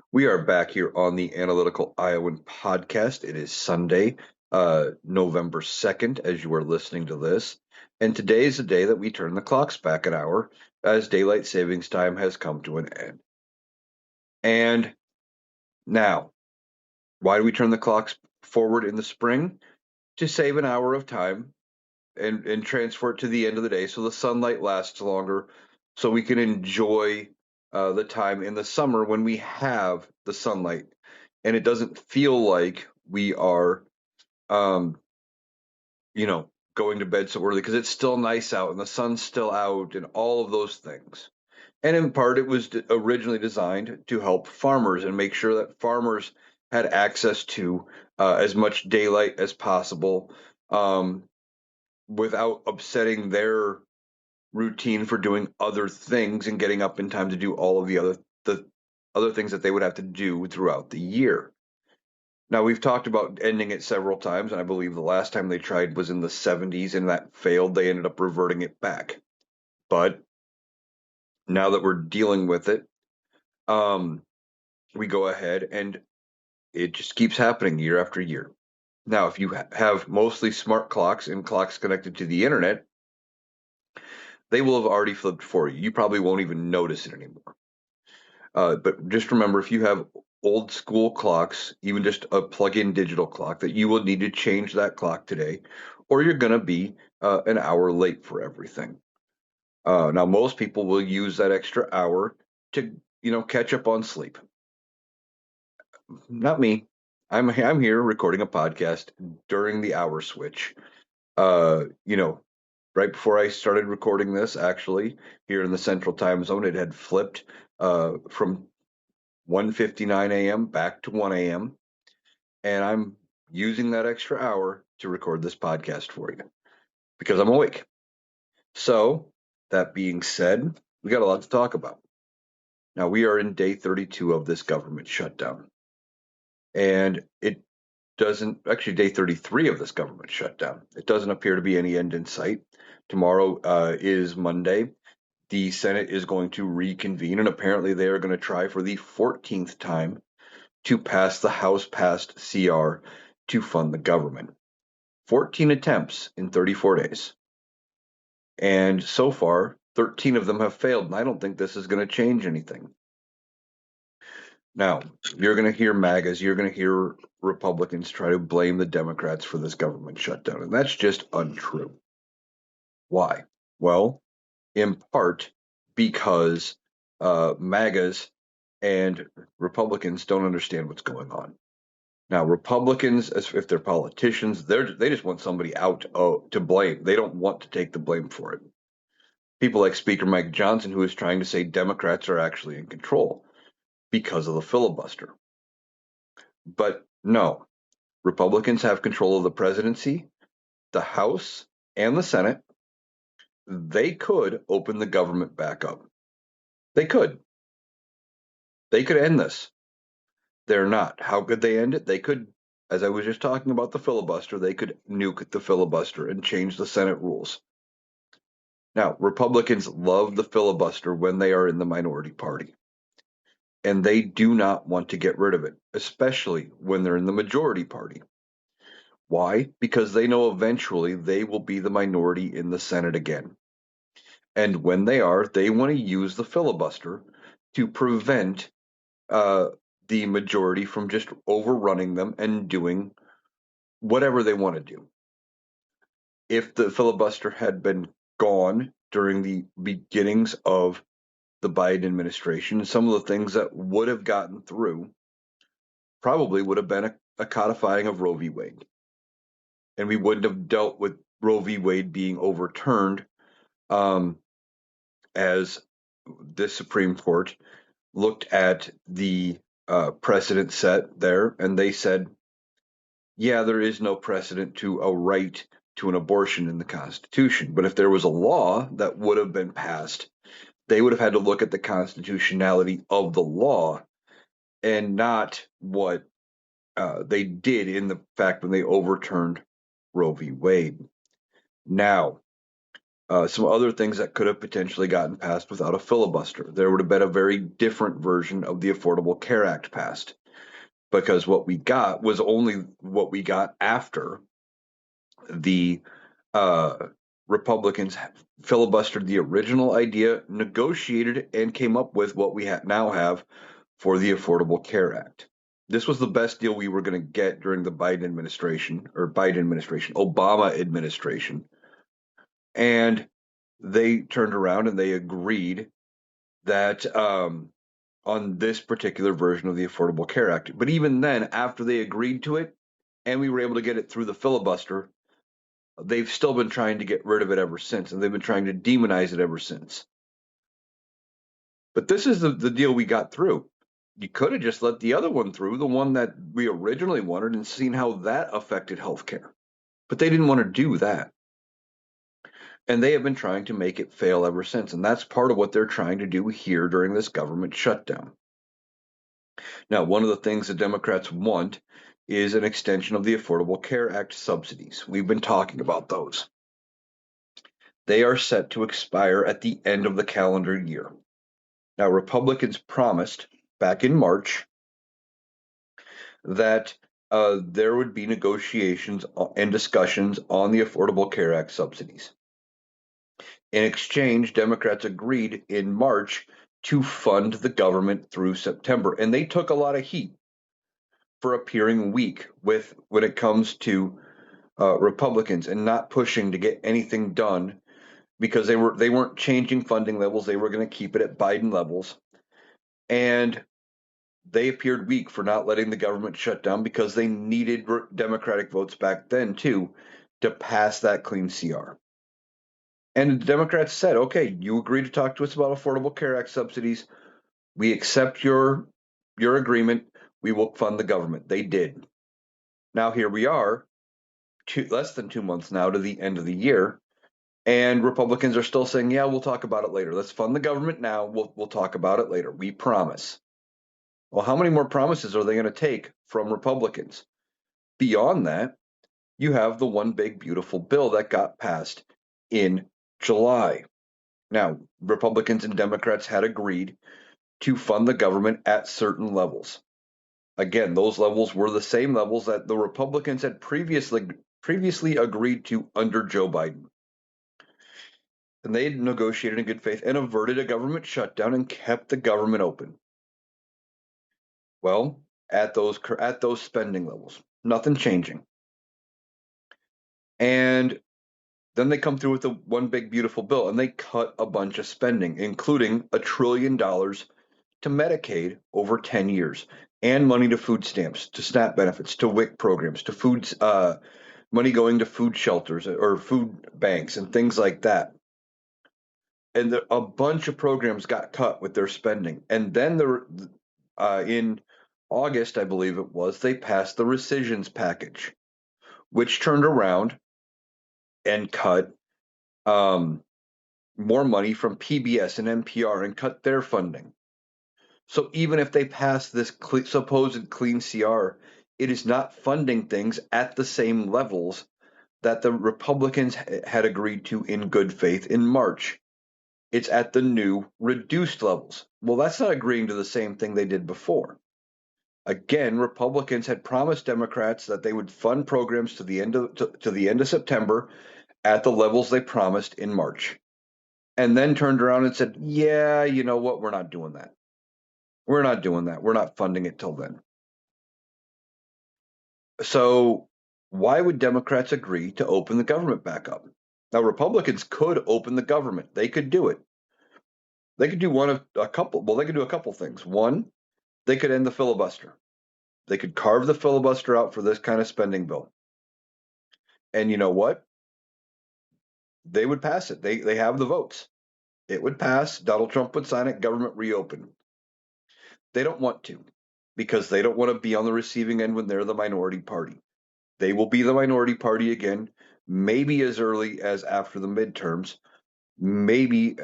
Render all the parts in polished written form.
We are back here on the Analytical Iowan podcast. It is Sunday, November 2nd, as you are listening to this. And today is the day that we turn the clocks back an hour as daylight savings time has come to an end. And now, why do we turn the clocks forward in the spring? To save an hour of time and transfer it to the end of the day so the sunlight lasts longer, so we can enjoy the time in the summer when we have the sunlight and it doesn't feel like we are, um, going to bed so early because it's still nice out and the sun's still out and all of those things. And in part, it was originally designed to help farmers and make sure that farmers had access to as much daylight as possible, um, without upsetting their routine for doing other things and getting up in time to do all of the other things that they would have to do throughout the year. Now we've talked about ending it several times, and I believe the last time they tried was in the 70s, and that failed. They ended up reverting it back. But now that we're dealing with it, um, we go ahead and it just keeps happening year after year. Now, if you have mostly smart clocks and clocks connected to the internet, they will have already flipped for you. You probably won't even notice it anymore. But just remember, if you have old school clocks, even just a plug-in digital clock, that you will need to change that clock today, or you're going to be an hour late for everything. Now, most people will use that extra hour to, catch up on sleep. Not me. I'm here recording a podcast during the hour switch. Uh, you know, right before I started recording this, actually, here in the Central Time Zone, it had flipped from 1:59 a.m. back to 1 a.m. And I'm using that extra hour to record this podcast for you because I'm awake. So, that being said, we got a lot to talk about. Now, we are in day 32 of this government shutdown. And it doesn't, actually, day 33 of this government shutdown. It doesn't appear to be any end in sight. Tomorrow is Monday. The Senate is going to reconvene, and apparently they are going to try for the 14th time to pass the House passed CR to fund the government. 14 attempts in 34 days. And so far, 13 of them have failed, and I don't think this is going to change anything. Now, you're going to hear MAGAs, you're going to hear Republicans try to blame the Democrats for this government shutdown, and that's just untrue. Why? Well, in part because MAGAs and Republicans don't understand what's going on. Now, Republicans, as if they're politicians, they just want somebody out to blame. They don't want to take the blame for it. People like Speaker Mike Johnson, who is trying to say Democrats are actually in control because of the filibuster. But no, Republicans have control of the presidency, the House, and the Senate. They could open the government back up. They could. They could end this. They're not. How could they end it? They could, as I was just talking about the filibuster, they could nuke the filibuster and change the Senate rules. Now, Republicans love the filibuster when they are in the minority party, and they do not want to get rid of it, especially when they're in the majority party. Why? Because they know eventually they will be the minority in the Senate again. And when they are, they want to use the filibuster to prevent uh, the majority from just overrunning them and doing whatever they want to do. If the filibuster had been gone during the beginnings of the Biden administration, some of the things that would have gotten through probably would have been a codifying of Roe v. Wade. And we wouldn't have dealt with Roe v. Wade being overturned, um, as the Supreme Court looked at the precedent set there, and they said, yeah, there is no precedent to a right to an abortion in the Constitution. But if there was a law that would have been passed, they would have had to look at the constitutionality of the law and not what they did in the fact when they overturned Roe v. Wade. Now, Some other things that could have potentially gotten passed without a filibuster. There would have been a very different version of the Affordable Care Act passed, because what we got was only what we got after the uh, Republicans filibustered the original idea, negotiated, and came up with what we now have for the Affordable Care Act. This was the best deal we were going to get during the Obama administration. And they turned around and they agreed that on this particular version of the Affordable Care Act. But even then, after they agreed to it and we were able to get it through the filibuster, they've still been trying to get rid of it ever since, and they've been trying to demonize it ever since. But this is the deal we got through. You could have just let the other one through, the one that we originally wanted, and seen how that affected healthcare. But they didn't want to do that. And they have been trying to make it fail ever since. And that's part of what they're trying to do here during this government shutdown. Now, one of the things the Democrats want is an extension of the Affordable Care Act subsidies. We've been talking about those. They are set to expire at the end of the calendar year. Now, Republicans promised back in March that there would be negotiations and discussions on the Affordable Care Act subsidies. In exchange, Democrats agreed in March to fund the government through September, and they took a lot of heat for appearing weak when it comes to Republicans and not pushing to get anything done because they weren't changing funding levels. They were going to keep it at Biden levels, and they appeared weak for not letting the government shut down because they needed Democratic votes back then too to pass that clean CR. And the Democrats said, "Okay, you agreed to talk to us about Affordable Care Act subsidies. We accept your agreement. We will fund the government." They did. Now here we are, less than 2 months now to the end of the year, and Republicans are still saying, "Yeah, we'll talk about it later. Let's fund the government now. We'll talk about it later. We promise." Well, how many more promises are they going to take from Republicans? Beyond that, you have the one big beautiful bill that got passed in July. Now, Republicans and Democrats had agreed to fund the government at certain levels. Again, those levels were the same levels that the Republicans had previously agreed to under Joe Biden. And they had negotiated in good faith and averted a government shutdown and kept the government open. Well, at those spending levels, nothing changing. And then they come through with the one big beautiful bill and they cut a bunch of spending, including $1 trillion to Medicaid over 10 years, and money to food stamps, to SNAP benefits, to WIC programs, to money going to food shelters or food banks and things like that. And a bunch of programs got cut with their spending. And then in August, I believe it was, they passed the rescissions package, which turned around and cut more money from PBS and NPR and cut their funding. So even if they pass this supposed clean CR, it is not funding things at the same levels that the Republicans had agreed to in good faith in March. It's at the new reduced levels. Well, that's not agreeing to the same thing they did before. Again, Republicans had promised Democrats that they would fund programs to the end of September at the levels they promised in March, and then turned around and said, "Yeah, you know what? We're not doing that. We're not doing that. We're not funding it till then." So, why would Democrats agree to open the government back up? Now, Republicans could open the government. They could do it. They could do one of a couple. Well, they could do a couple things. One, they could end the filibuster. They could carve the filibuster out for this kind of spending bill. And you know what? They would pass it. They have the votes. It would pass. Donald Trump would sign it. Government reopen. They don't want to because they don't want to be on the receiving end when they're the minority party. They will be the minority party again, maybe as early as after the midterms, maybe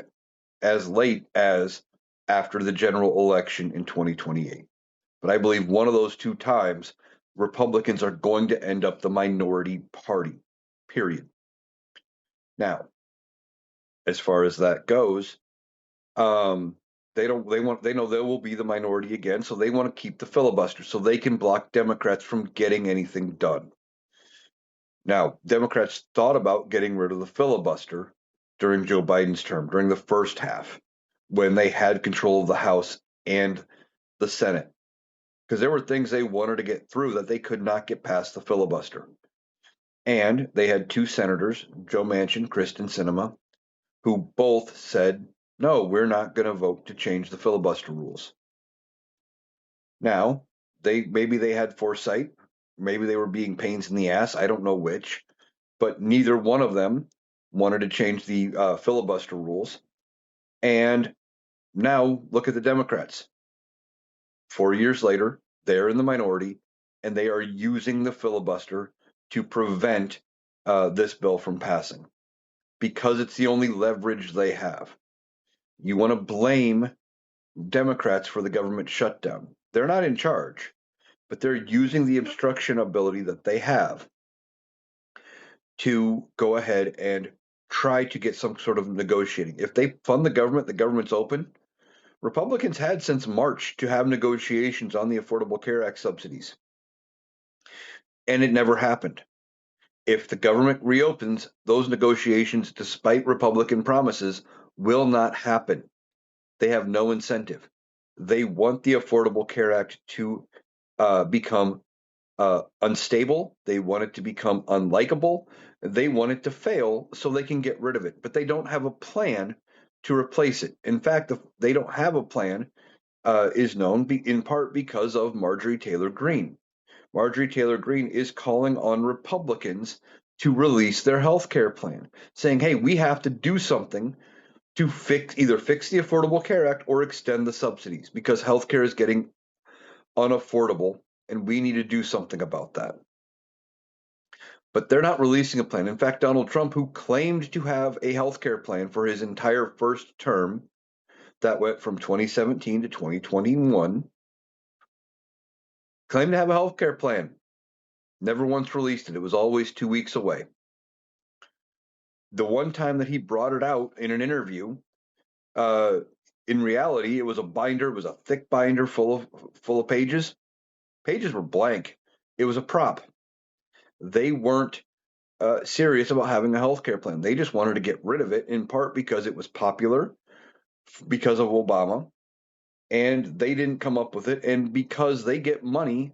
as late as after the general election in 2028. But I believe one of those two times, Republicans are going to end up the minority party, period. Now, as far as that goes. Um, they know they will be the minority again, so they want to keep the filibuster so they can block Democrats from getting anything done. Now, Democrats thought about getting rid of the filibuster during Joe Biden's term, during the first half, when they had control of the House and the Senate, because there were things they wanted to get through that they could not get past the filibuster. And they had two senators, Joe Manchin, Kristen Sinema, who both said, no, we're not going to vote to change the filibuster rules. Now, maybe they had foresight, maybe they were being pains in the ass, I don't know which, but neither one of them wanted to change the filibuster rules. And now look at the Democrats. 4 years later, they're in the minority, and they are using the filibuster to prevent this bill from passing because it's the only leverage they have. You want to blame Democrats for the government shutdown. They're not in charge, but they're using the obstruction ability that they have to go ahead and try to get some sort of negotiating. If they fund the government's open. Republicans had since March to have negotiations on the Affordable Care Act subsidies, and it never happened. If the government reopens, those negotiations, despite Republican promises, will not happen. They have no incentive. They want the Affordable Care Act to become unstable. They want it to become unlikable. They want it to fail so they can get rid of it. But they don't have a plan to replace it. In fact, they don't have a plan is known in part because of Marjorie Taylor Greene. Marjorie Taylor Greene is calling on Republicans to release their health care plan, saying, hey, we have to do something to either fix the Affordable Care Act or extend the subsidies because health care is getting unaffordable and we need to do something about that. But they're not releasing a plan. In fact, Donald Trump, who claimed to have a health care plan for his entire first term that went from 2017 to 2021, claimed to have a health care plan. Never once released it. It was always 2 weeks away. The one time that he brought it out in an interview, uh, in reality, it was a binder. It was a thick binder full of pages. Pages were blank. It was a prop. They weren't serious about having a healthcare plan. They just wanted to get rid of it, in part because it was popular, because of Obama, and they didn't come up with it, and because they get money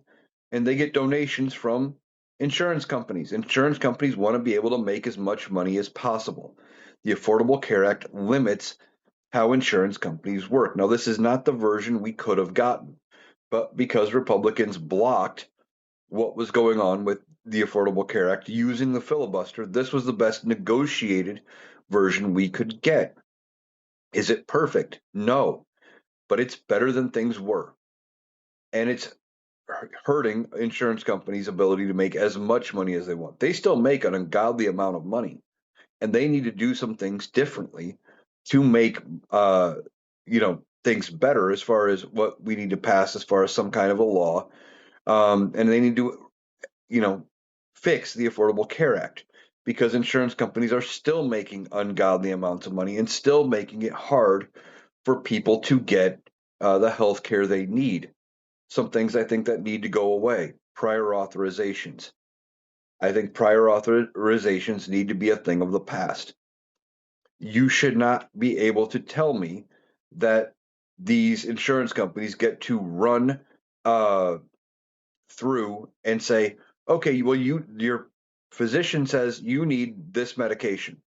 and they get donations from insurance companies. Insurance companies want to be able to make as much money as possible. The Affordable Care Act limits how insurance companies work. Now, this is not the version we could have gotten, but because Republicans blocked what was going on with the Affordable Care Act using the filibuster, this was the best negotiated version we could get. Is it perfect? No, but it's better than things were. And it's hurting insurance companies' ability to make as much money as they want. They still make an ungodly amount of money, and they need to do some things differently to make things better as far as what we need to pass as far as some kind of a law. And they need to you know fix the Affordable Care Act because insurance companies are still making ungodly amounts of money and still making it hard for people to get the health care they need. Some things I think that need to go away. Prior authorizations. I think prior authorizations need to be a thing of the past. You should not be able to tell me that these insurance companies get to run uh, through and say, okay, well, your physician says you need this medication,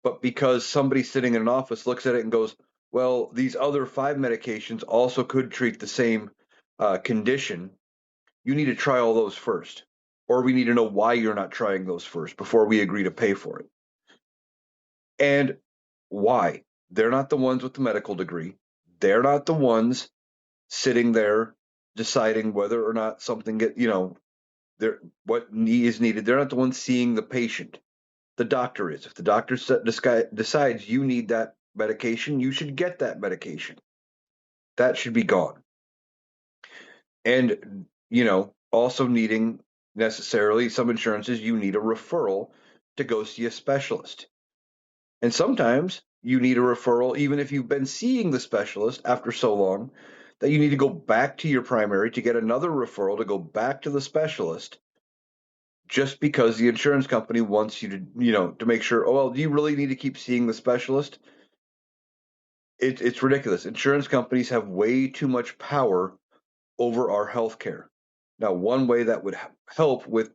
but because somebody sitting in an office looks at it and goes, well, these other five medications also could treat the same condition, you need to try all those first. Or we need to know why you're not trying those first before we agree to pay for it. And why? They're not the ones with the medical degree. They're not the ones sitting there deciding whether or not something what is needed. They're not the ones seeing the patient. The doctor is. If the doctor decides you need that medication, you should get that medication. That should be gone. And, also needing necessarily some insurances, you need a referral to go see a specialist. And sometimes you need a referral, even if you've been seeing the specialist after so long that you need to go back to your primary to get another referral to go back to the specialist just because the insurance company wants you to, to make sure, oh, well, do you really need to keep seeing the specialist? It's ridiculous. Insurance companies have way too much power over our healthcare. Now, one way that would help with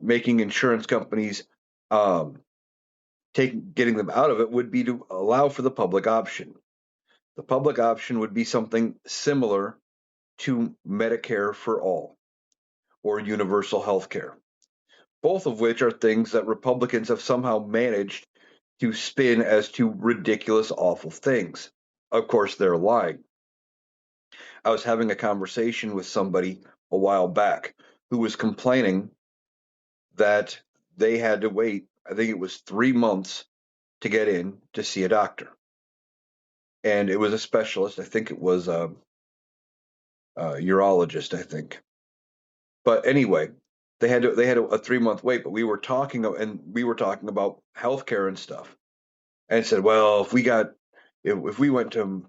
making insurance companies um, getting them out of it would be to allow for the public option. The public option would be something similar to Medicare for all or universal health care, both of which are things that Republicans have somehow managed to spin as to ridiculous, awful things. Of course, they're lying. I was having a conversation with somebody a while back who was complaining that they had to wait, I think it was 3 months to get in to see a doctor. And it was a specialist. I think it was a urologist, I think. But anyway, they had a 3 month wait. But we were talking about healthcare and stuff, and said, well, if we went to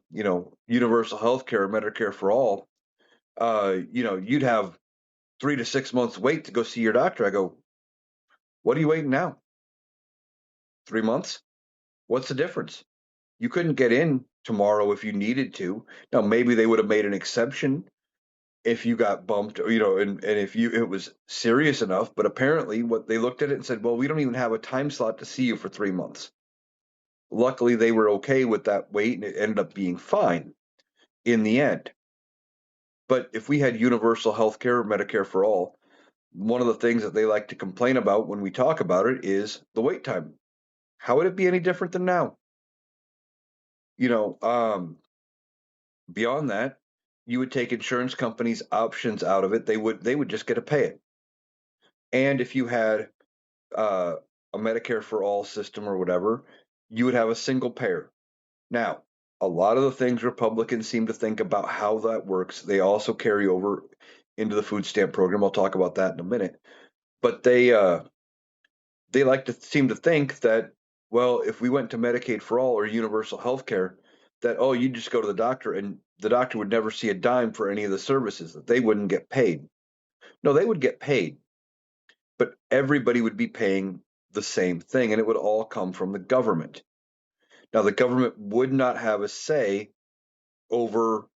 universal healthcare, Medicare for all, you'd have 3 to 6 months wait to go see your doctor. I go, what are you waiting now? 3 months? What's the difference? You couldn't get in tomorrow if you needed to. Now maybe they would have made an exception if you got bumped, and if it was serious enough. But apparently, what they looked at it and said, well, we don't even have a time slot to see you for 3 months. Luckily, they were okay with that wait, and it ended up being fine in the end. But if we had universal health care, Medicare for all, one of the things that they like to complain about when we talk about it is the wait time. How would it be any different than now? You know, um, Beyond that, you would take insurance companies' options out of it. They would just get to pay it. And if you had uh, a Medicare for all system or whatever, you would have a single payer. Now, a lot of the things Republicans seem to think about how that works, they also carry over into the food stamp program. I'll talk about that in a minute. But they like to seem to think that, well, if we went to Medicaid for all or universal health care, that, oh, you just go to the doctor and the doctor would never see a dime for any of the services, that they wouldn't get paid. No, they would get paid, but everybody would be paying the same thing, and it would all come from the government. Now, the government would not have a say over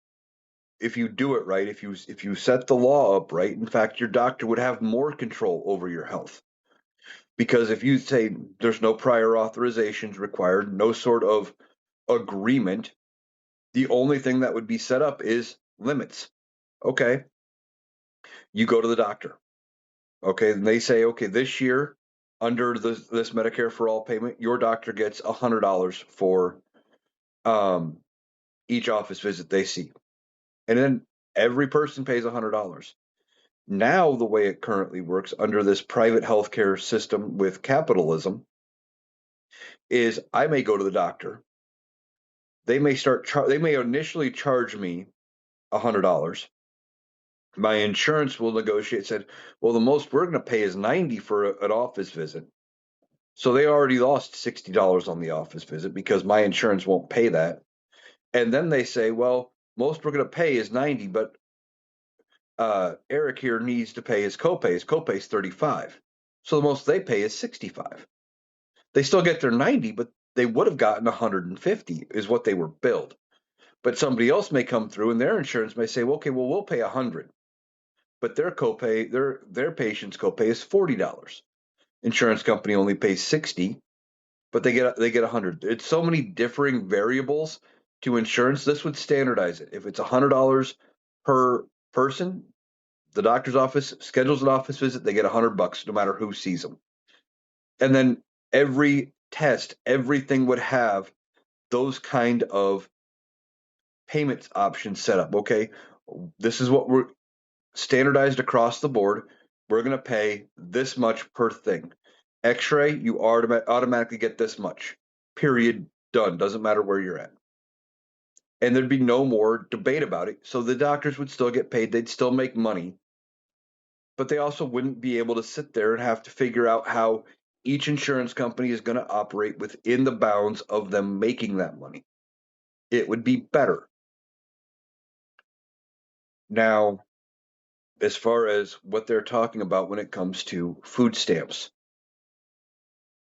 if you do it right, if you set the law up right. In fact, your doctor would have more control over your health. Because if you say there's no prior authorizations required, no sort of agreement, the only thing that would be set up is limits. Okay, you go to the doctor. Okay, and they say, okay, this year under this Medicare for all payment, your doctor gets $100 for um, each office visit they see, and then every person pays $100. Now, the way it currently works under this private healthcare system with capitalism is I may go to the doctor. They may initially charge me $100. My insurance will negotiate, said, well, the most we're going to pay is 90 for an office visit. So they already lost $60 on the office visit because my insurance won't pay that. And then they say, well, most we're going to pay is 90, but Eric here needs to pay his copay. His copay is 35. So the most they pay is 65. They still get their 90, but they would have gotten 150 is what they were billed. But somebody else may come through and their insurance may say, well, okay, well, we'll pay 100, but their copay, their patient's copay is $40. Insurance company only pays 60, but they get 100. It's so many differing variables to insurance. This would standardize it. If it's $100 per person, the doctor's office schedules an office visit, they get $100 no matter who sees them. And then every test, everything would have those kind of payments options set up. Okay, this is what we're standardized across the board. We're going to pay this much per thing. X-ray, you automatically get this much. Period. Done. Doesn't matter where you're at. And there'd be no more debate about it. So the doctors would still get paid. They'd still make money, but they also wouldn't be able to sit there and have to figure out how Each insurance company is going to operate within the bounds of them making that money. It would be better. Now, as far as what they're talking about when it comes to food stamps,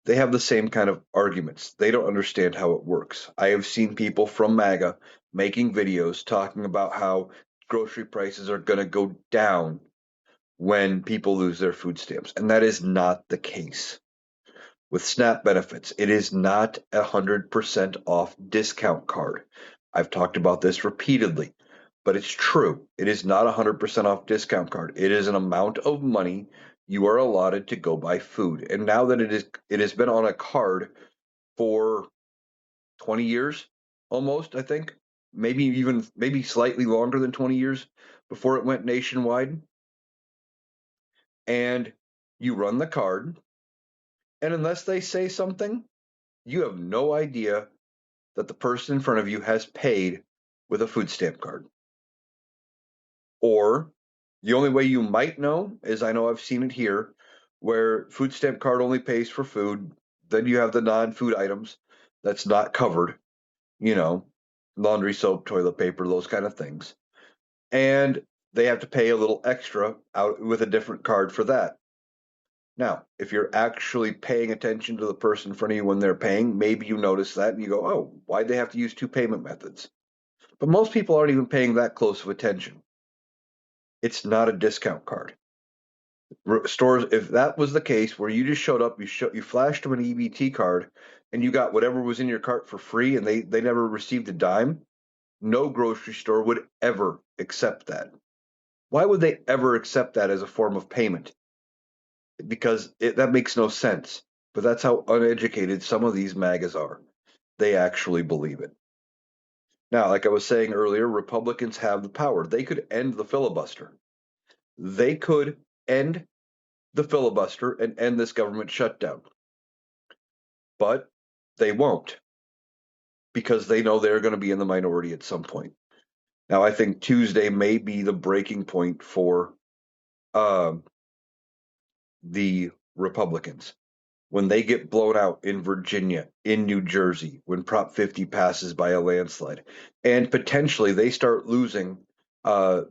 they have the same kind of arguments. They don't understand how it works. I have seen people from MAGA making videos talking about how grocery prices are going to go down when people lose their food stamps, and that is not the case. With SNAP benefits, it is not 100% off discount card. I've talked about this repeatedly, but it's true. It is not 100% off discount card. It is an amount of money you are allotted to go buy food. And now that it has been on a card for 20 years almost, I think, maybe slightly longer than 20 years before it went nationwide. And you run the card, and unless they say something, you have no idea that the person in front of you has paid with a food stamp card. Or the only way you might know is, I know I've seen it here, where food stamp card only pays for food. Then you have the non-food items that's not covered, you know, laundry, soap, toilet paper, those kind of things. And they have to pay a little extra out with a different card for that. Now, if you're actually paying attention to the person in front of you when they're paying, maybe you notice that and you go, oh, why'd they have to use two payment methods? But most people aren't even paying that close of attention. It's not a discount card. Stores, if that was the case, where you just showed up, you flashed them an EBT card, and you got whatever was in your cart for free, and they never received a dime, no grocery store would ever accept that. Why would they ever accept that as a form of payment? Because that makes no sense. But that's how uneducated some of these MAGAs are. They actually believe it. Now, like I was saying earlier, Republicans have the power. They could end the filibuster. They could end the filibuster and end this government shutdown. But they won't, because they know they're going to be in the minority at some point. Now, I think Tuesday may be the breaking point for um, the Republicans. When they get blown out in Virginia, in New Jersey, when Prop 50 passes by a landslide, and potentially they start losing uh,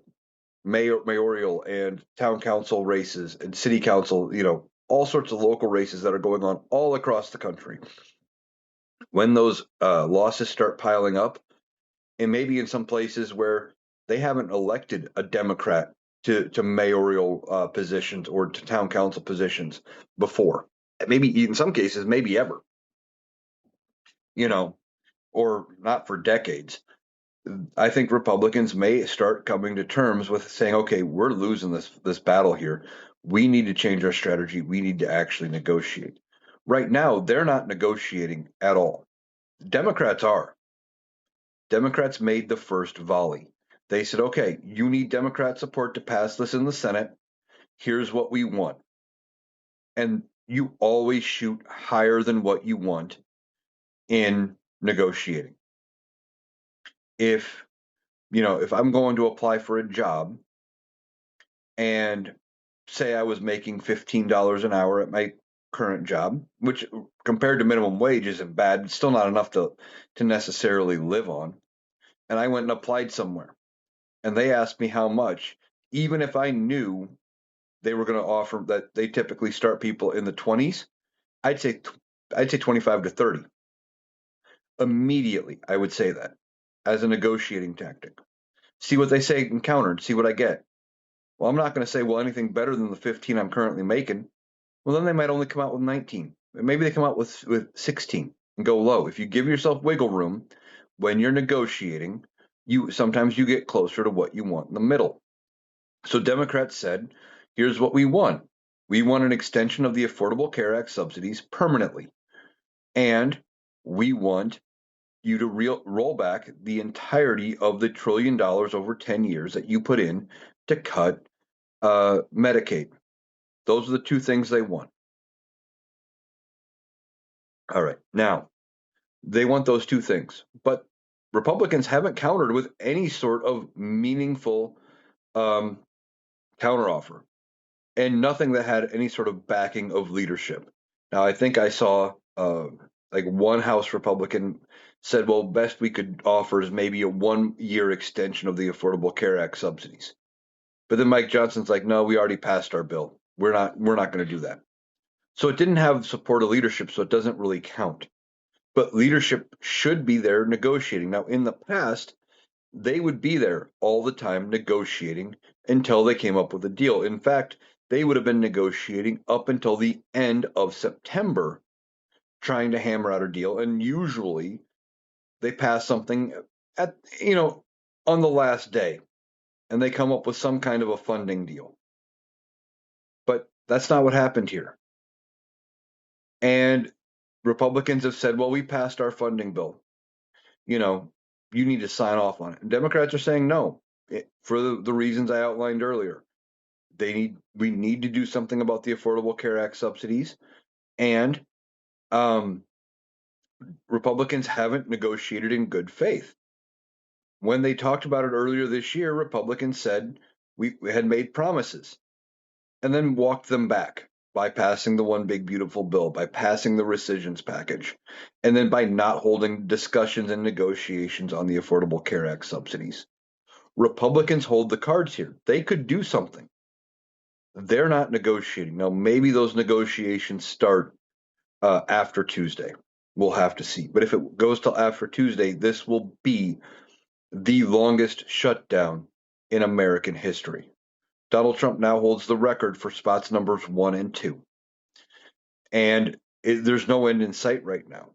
mayoral and town council races and city council, all sorts of local races that are going on all across the country. When those losses start piling up, and maybe in some places where they haven't elected a Democrat to mayoral positions or to town council positions before, maybe in some cases, maybe ever, you know, or not for decades. I think Republicans may start coming to terms with saying, okay, we're losing this battle here. We need to change our strategy. We need to actually negotiate. Right now, they're not negotiating at all. Democrats are. Democrats made the first volley. They said, okay, you need Democrat support to pass this in the Senate. Here's what we want. And you always shoot higher than what you want in negotiating. If, if I'm going to apply for a job and say I was making $15 an hour at my current job, which compared to minimum wage isn't bad, it's still not enough to necessarily live on. And I went and applied somewhere and they asked me how much, even if I knew they were going to offer that they typically start people in the 20s, I'd say I'd say 25 to 30. Immediately, I would say that as a negotiating tactic. See what they say and counter and see what I get. Well, I'm not going to say, well, anything better than the 15 I'm currently making. Well, then they might only come out with 19. Maybe they come out with 16 and go low. If you give yourself wiggle room when you're negotiating, sometimes you get closer to what you want in the middle. So Democrats said, here's what we want. We want an extension of the Affordable Care Act subsidies permanently. And we want you to roll back the entirety of the $1 trillion over 10 years that you put in to cut Medicaid. Those are the two things they want. All right. Now, they want those two things, but Republicans haven't countered with any sort of meaningful counteroffer and nothing that had any sort of backing of leadership. Now, I think I saw like one House Republican said, well, best we could offer is maybe a 1 year extension of the Affordable Care Act subsidies. But then Mike Johnson's like, no, we already passed our bill. We're not going to do that. So it didn't have support of leadership, so it doesn't really count. But leadership should be there negotiating. Now, in the past, they would be there all the time negotiating until they came up with a deal. In fact, they would have been negotiating up until the end of September trying to hammer out a deal. And usually they pass something at, on the last day and they come up with some kind of a funding deal. But that's not what happened here. And Republicans have said, well, we passed our funding bill. You know, you need to sign off on it. And Democrats are saying no, for the reasons I outlined earlier. We need to do something about the Affordable Care Act subsidies, and um, Republicans haven't negotiated in good faith. When they talked about it earlier this year, Republicans said we had made promises and then walked them back by passing the one big beautiful bill, by passing the rescissions package, and then by not holding discussions and negotiations on the Affordable Care Act subsidies. Republicans hold the cards here. They could do something. They're not negotiating. Now, maybe those negotiations start after Tuesday. We'll have to see. But if it goes till after Tuesday, this will be the longest shutdown in American history. Donald Trump now holds the record for spots numbers 1 and 2. And there's no end in sight right now.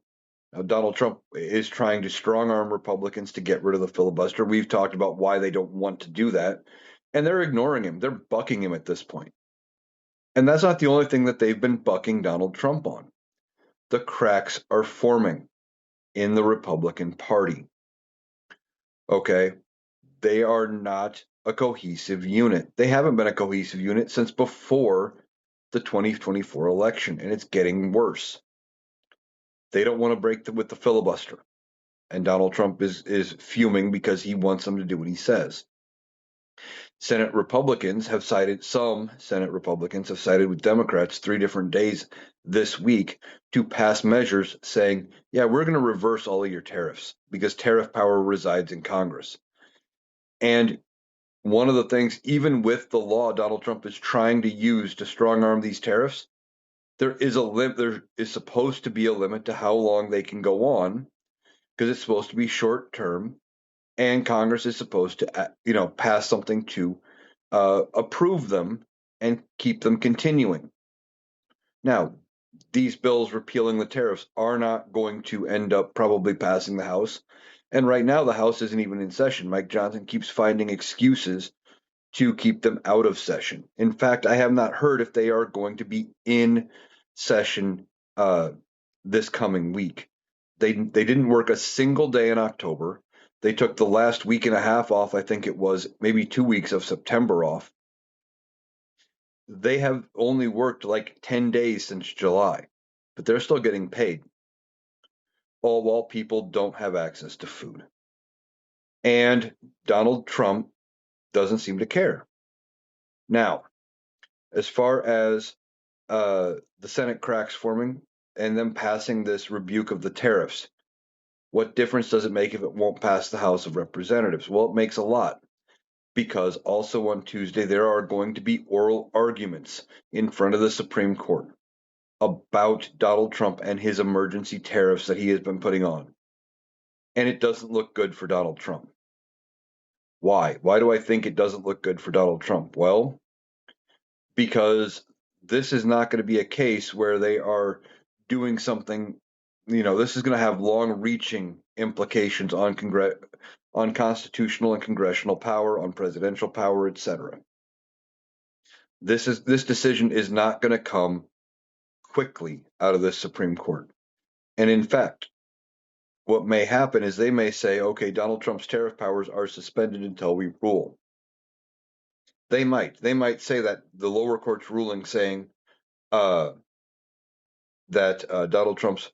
Now, Donald Trump is trying to strong arm Republicans to get rid of the filibuster. We've talked about why they don't want to do that. And they're ignoring him. They're bucking him at this point. And that's not the only thing that they've been bucking Donald Trump on. The cracks are forming in the Republican Party. Okay. They are not a cohesive unit. They haven't been a cohesive unit since before the 2024 election, and it's getting worse. They don't want to break with the filibuster, and Donald Trump is fuming because he wants them to do what he says. Senate Republicans have sided, some Senate Republicans have sided with Democrats 3 different days this week to pass measures saying, yeah, we're going to reverse all of your tariffs because tariff power resides in Congress. And one of the things, even with the law Donald Trump is trying to use to strong arm these tariffs, there is supposed to be a limit to how long they can go on because it's supposed to be short term, and Congress is supposed to, pass something to approve them and keep them continuing. Now, these bills repealing the tariffs are not going to end up probably passing the House. And right now, the House isn't even in session. Mike Johnson keeps finding excuses to keep them out of session. In fact, I have not heard if they are going to be in session this coming week. They didn't work a single day in October. They took the last week and a half off. I think it was maybe 2 weeks of September off. They have only worked like 10 days since July, but they're still getting paid, all while people don't have access to food. And Donald Trump doesn't seem to care. Now, as far as the Senate cracks forming and them passing this rebuke of the tariffs, what difference does it make if it won't pass the House of Representatives? Well, it makes a lot, because also on Tuesday there are going to be oral arguments in front of the Supreme Court about Donald Trump and his emergency tariffs that he has been putting on. And it doesn't look good for Donald Trump. Why? Why do I think it doesn't look good for Donald Trump? Well, because this is not going to be a case where they are doing something, this is going to have long-reaching implications on constitutional and congressional power, on presidential power, etc. This decision is not going to come quickly out of the Supreme Court. And in fact, what may happen is they may say, okay, Donald Trump's tariff powers are suspended until we rule. They might say that the lower court's ruling saying that Donald Trump's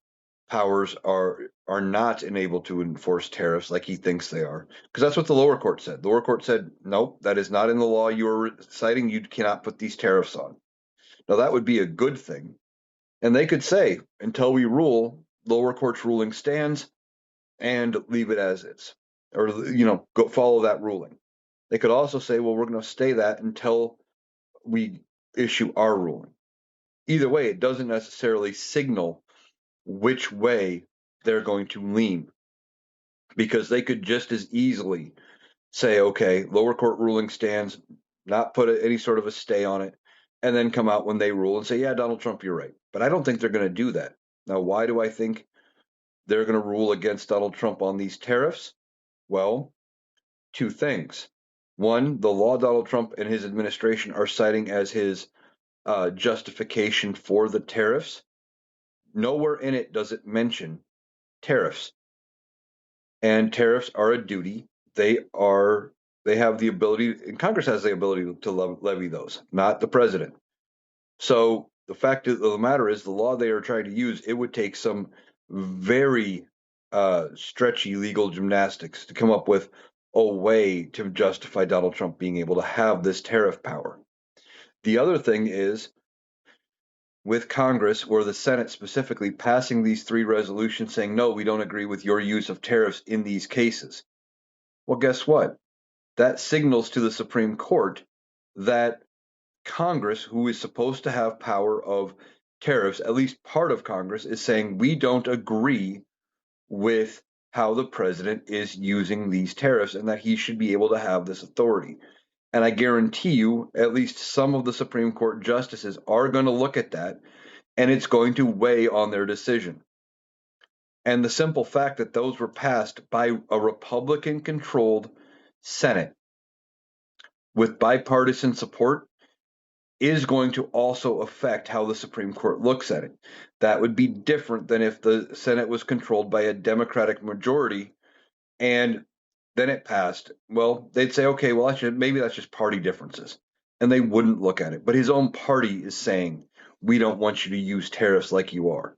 powers are not enabled to enforce tariffs like he thinks they are, because that's what the lower court said. The lower court said, nope, that is not in the law you are citing. You cannot put these tariffs on. Now, that would be a good thing And they could say, until we rule, lower court's ruling stands and leave it as is, or go follow that ruling. They could also say, well, we're going to stay that until we issue our ruling. Either way, it doesn't necessarily signal which way they're going to lean, because they could just as easily say, okay, lower court ruling stands, not put any sort of a stay on it, and then come out when they rule and say, yeah, Donald Trump, you're right. But I don't think they're going to do that. Now, why do I think they're going to rule against Donald Trump on these tariffs? Well, two things. One, the law Donald Trump and his administration are citing as his justification for the tariffs, nowhere in it does it mention tariffs. And tariffs are a duty. They have the ability, and Congress has the ability to levy those, not the president. So the fact of the matter is, the law they are trying to use, it would take some very stretchy legal gymnastics to come up with a way to justify Donald Trump being able to have this tariff power. The other thing is, with Congress or the Senate specifically passing these three resolutions saying, no, we don't agree with your use of tariffs in these cases. Well, guess what? That signals to the Supreme Court that Congress, who is supposed to have power of tariffs, at least part of Congress, is saying we don't agree with how the president is using these tariffs and that he should be able to have this authority. And I guarantee you, at least some of the Supreme Court justices are going to look at that, and it's going to weigh on their decision. And the simple fact that those were passed by a Republican controlled Senate with bipartisan support is going to also affect how the Supreme Court looks at it. That would be different than if the Senate was controlled by a Democratic majority and then it passed. Well, they'd say, okay, well, actually, maybe that's just party differences. And they wouldn't look at it. But his own party is saying, we don't want you to use tariffs like you are.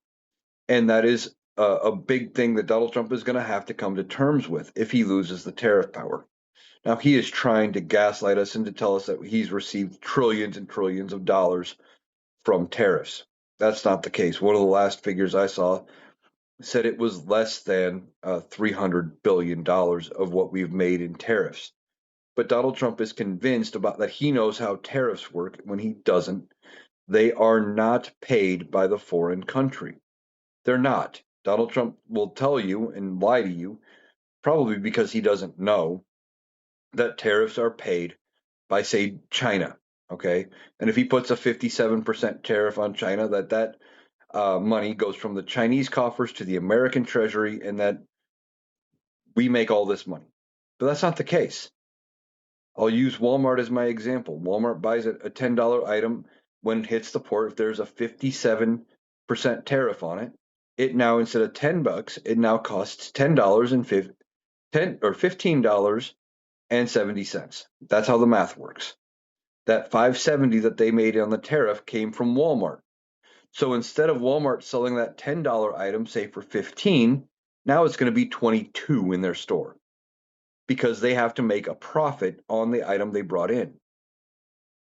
And that is a big thing that Donald Trump is going to have to come to terms with if he loses the tariff power. Now, he is trying to gaslight us and to tell us that he's received trillions and trillions of dollars from tariffs. That's not the case. One of the last figures I saw said it was less than $300 billion of what we've made in tariffs. But Donald Trump is convinced about that he knows how tariffs work when he doesn't. They are not paid by the foreign country. They're not. Donald Trump will tell you and lie to you, probably because he doesn't know, that tariffs are paid by, say, China. Okay. And if he puts a 57% tariff on China, that money goes from the Chinese coffers to the American Treasury, and that we make all this money. But that's not the case. I'll use Walmart as my example. Walmart buys a $10 item. When it hits the port, if there's a 57% tariff on it, it now, instead of $10, it now costs $15.70. That's how the math works. That $5.70 that they made on the tariff came from Walmart. So instead of Walmart selling that $10 item, say for 15, now it's going to be 22 in their store, because they have to make a profit on the item they brought in.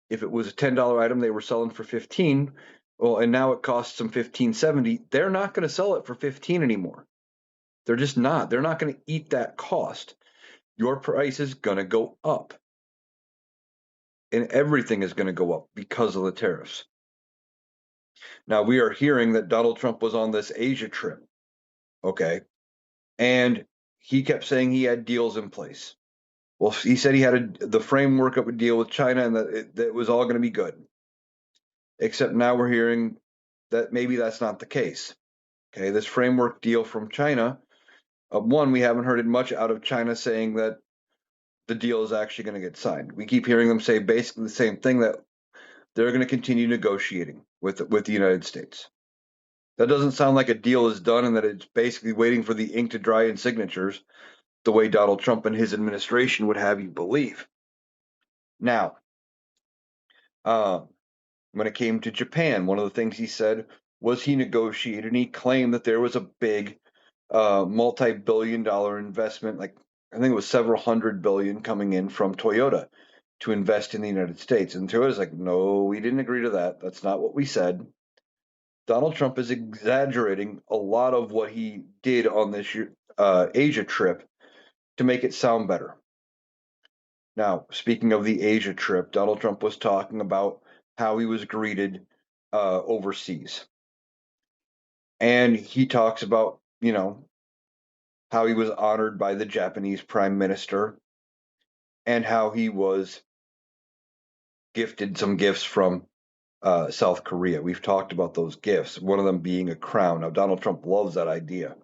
If it was a $10 item they were selling for 15, well, and now it costs them 15.70, they're not going to sell it for 15 anymore. They're just not. They're not going to eat that cost. Your price is going to go up. And everything is going to go up because of the tariffs. Now, we are hearing that Donald Trump was on this Asia trip, okay, and he kept saying he had deals in place. Well, he said he had the framework of a deal with China and that it was all going to be good. Except now we're hearing that maybe that's not the case. Okay, this framework deal from China, one, we haven't heard it much out of China saying that the deal is actually going to get signed. We keep hearing them say basically the same thing, that they're going to continue negotiating with the United States. That doesn't sound like a deal is done and that it's basically waiting for the ink to dry in signatures, the way Donald Trump and his administration would have you believe. Now, when it came to Japan, one of the things he said was he negotiated, and he claimed that there was a big multi-billion-dollar investment, like I think it was several hundred billion, coming in from Toyota to invest in the United States. And Toyota's like, no, we didn't agree to that. That's not what we said. Donald Trump is exaggerating a lot of what he did on this Asia trip to make it sound better. Now, speaking of the Asia trip, Donald Trump was talking about how he was greeted overseas. And he talks about, how he was honored by the Japanese prime minister and how he was gifted some gifts from South Korea. We've talked about those gifts, one of them being a crown. Now, Donald Trump loves that idea.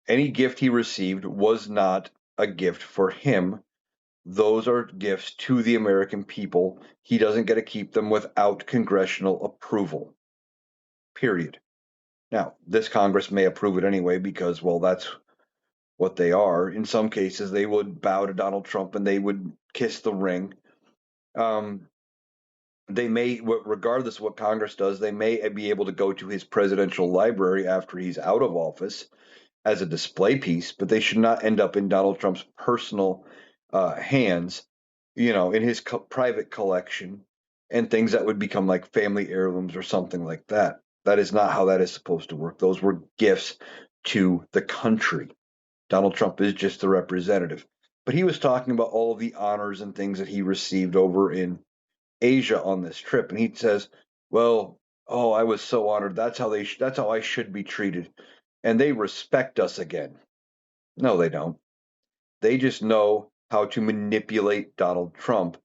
Any gift he received was not a gift for him. Those are gifts to the American people. He doesn't get to keep them without congressional approval, period. Now, this Congress may approve it anyway because, well, that's what they are. In some cases, they would bow to Donald Trump and they would kiss the ring. Um, they may, regardless of what Congress does, they may be able to go to his presidential library after he's out of office as a display piece, but they should not end up in Donald Trump's personal hands, in his private collection and things that would become like family heirlooms or something like that. That is not how that is supposed to work. Those were gifts to the country. Donald Trump is just the representative. But he was talking about all of the honors and things that he received over in Asia on this trip, and he says, "Well, oh, I was so honored. That's how I should be treated, and they respect us again." No, they don't. They just know how to manipulate Donald Trump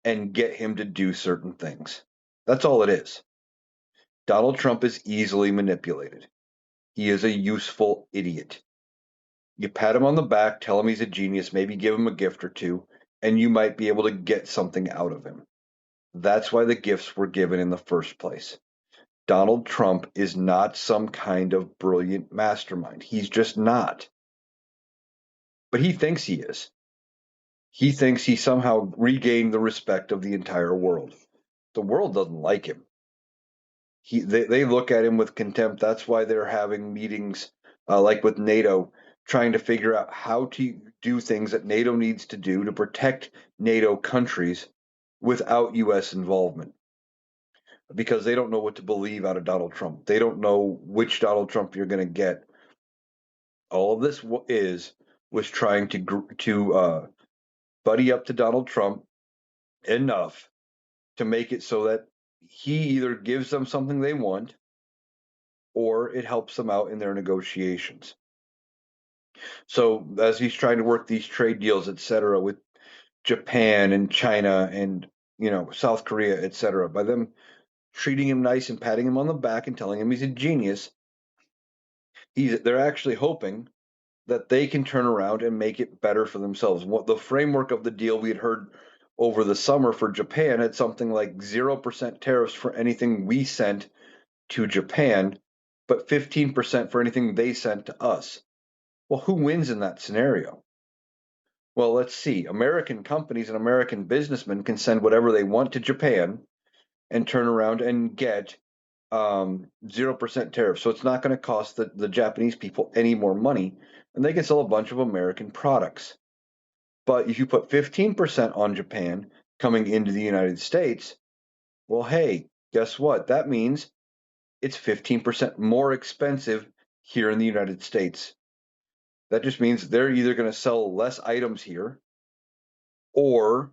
and get him to do certain things. That's all it is. Donald Trump is easily manipulated. He is a useful idiot. You pat him on the back, tell him he's a genius, maybe give him a gift or two, and you might be able to get something out of him. That's why the gifts were given in the first place. Donald Trump is not some kind of brilliant mastermind. He's just not. But he thinks he is. He thinks he somehow regained the respect of the entire world. The world doesn't like him. They look at him with contempt. That's why they're having meetings like with NATO, trying to figure out how to do things that NATO needs to do to protect NATO countries without U.S. involvement because they don't know what to believe out of Donald Trump. They don't know which Donald Trump you're going to get. All of this was trying to buddy up to Donald Trump enough to make it so that he either gives them something they want or it helps them out in their negotiations. So as he's trying to work these trade deals, et cetera, with Japan and China and South Korea, et cetera, by them treating him nice and patting him on the back and telling him he's a genius, they're actually hoping that they can turn around and make it better for themselves. What the framework of the deal we had heard over the summer for Japan had something like 0% tariffs for anything we sent to Japan, but 15% for anything they sent to us. Well, who wins in that scenario? Well, let's see. American companies and American businessmen can send whatever they want to Japan and turn around and get 0% tariff. So it's not going to cost the Japanese people any more money, and they can sell a bunch of American products. But if you put 15% on Japan coming into the United States, well, hey, guess what? That means it's 15% more expensive here in the United States. That just means they're either going to sell less items here or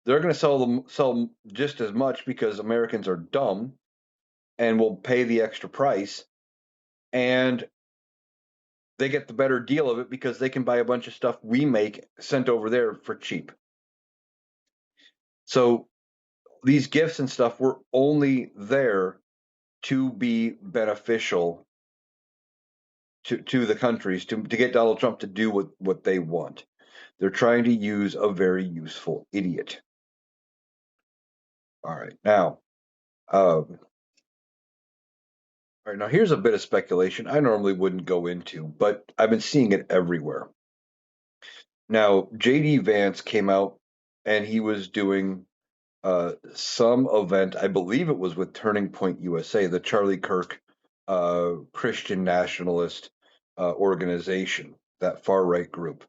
they're going to sell just as much because Americans are dumb and will pay the extra price and they get the better deal of it because they can buy a bunch of stuff we make sent over there for cheap. So these gifts and stuff were only there to be beneficial to the countries to get Donald Trump to do what they want. They're trying to use a very useful idiot. All right, now, all right, now here's a bit of speculation I normally wouldn't go into, but I've been seeing it everywhere. Now, JD Vance came out and he was doing some event, I believe it was with Turning Point USA, the Charlie Kirk Christian nationalist organization, that far right group.